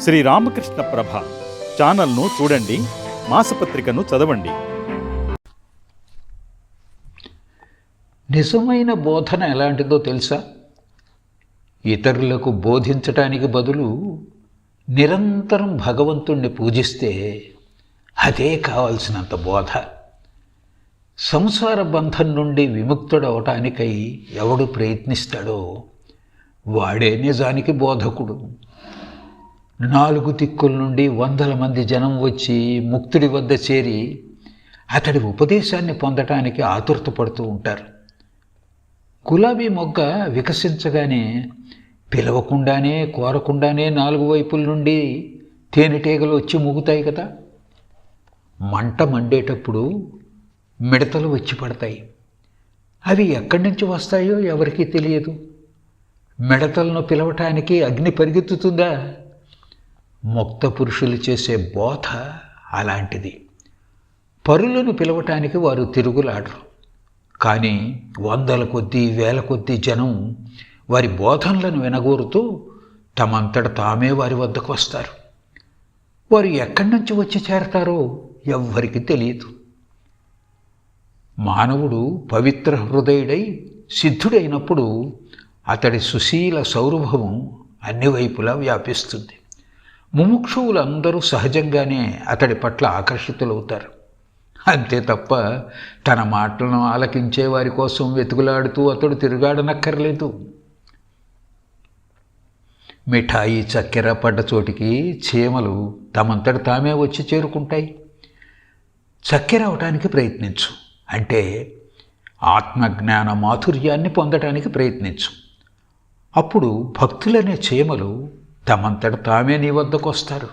శ్రీ రామకృష్ణ ప్రభ ఛానల్ను చూడండి, మాసపత్రికను చదవండి. నిజమైన బోధన ఎలాంటిదో తెలుసా? ఇతరులకు బోధించటానికి బదులు నిరంతరం భగవంతుణ్ణి పూజిస్తే అదే కావలసినంత బోధ. సంసార బంధం నుండి విముక్తుడవటానికై ఎవడు ప్రయత్నిస్తాడో వాడే నిజానికి బోధకుడు. 4 దిక్కుల నుండి వందల మంది జనం వచ్చి ముక్తుడి వద్ద చేరి అతడి ఉపదేశాన్ని పొందటానికి ఆతురతపడుతూ ఉంటారు. గులాబీ మొగ్గ వికసించగానే పిలవకుండానే కోరకుండానే 4 వైపుల నుండి తేనెటీగలు వచ్చి మూగుతాయి కదా. మంట మండేటప్పుడు మిడతలు వచ్చి పడతాయి. అవి ఎక్కడి నుంచి వస్తాయో ఎవరికీ తెలియదు. మిడతలను పిలవటానికి అగ్ని పరిగెత్తుతుందా? ముక్త పురుషులు చేసే బోధ అలాంటిది. పరులను పిలవటానికి వారు తిరుగులాడరు. కానీ వందల కొద్దీ వేల కొద్దీ జనం వారి బోధనలను వినగోరుతూ తమంతట తామే వారి వద్దకు వస్తారు. వారు ఎక్కడి నుంచి వచ్చి చేరతారో ఎవ్వరికి తెలియదు. మానవుడు పవిత్ర హృదయుడై సిద్ధుడైనప్పుడు అతడి సుశీల సౌరభవం అన్ని వైపులా వ్యాపిస్తుంది. ముముక్షువులందరూ సహజంగానే అతడి పట్ల ఆకర్షితులవుతారు. అంతే తప్ప తన మాటలను ఆలకించే వారి కోసం వెతుకులాడుతూ అతడు తిరుగాడనక్కర్లేదు. మిఠాయి చక్కెర పడ్డ చోటికి చీమలు తమంతట తామే వచ్చి చేరుకుంటాయి. చక్కెర అవటానికి ప్రయత్నించు, అంటే ఆత్మజ్ఞాన మాధుర్యాన్ని పొందటానికి ప్రయత్నించు. అప్పుడు భక్తులనే చీమలు తమంతట తామే నీ వద్దకు వస్తారు.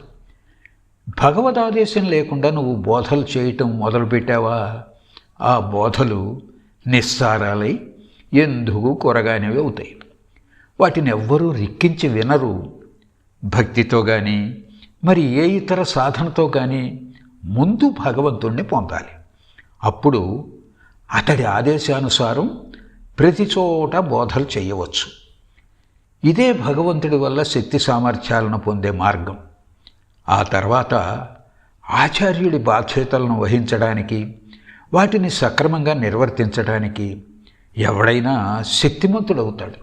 భగవదాదేశం లేకుండా నువ్వు బోధలు చేయటం మొదలుపెట్టావా, ఆ బోధలు నిస్సారాలై ఎందుకు కొరగానివి అవుతాయి. వాటిని ఎవ్వరూ రిక్కించి వినరు. భక్తితో కానీ మరి ఏ ఇతర సాధనతో కానీ ముందు భగవంతుణ్ణి పొందాలి. అప్పుడు అతడి ఆదేశానుసారం ప్రతి చోట బోధలు చేయవచ్చు. ఇదే భగవంతుడి వల్ల శక్తి సామర్థ్యాలను పొందే మార్గం. ఆ తర్వాత ఆచార్యుడి బాధ్యతలను వహించడానికి, వాటిని సక్రమంగా నిర్వర్తించడానికి ఎవడైనా శక్తిమంతుడవుతాడు.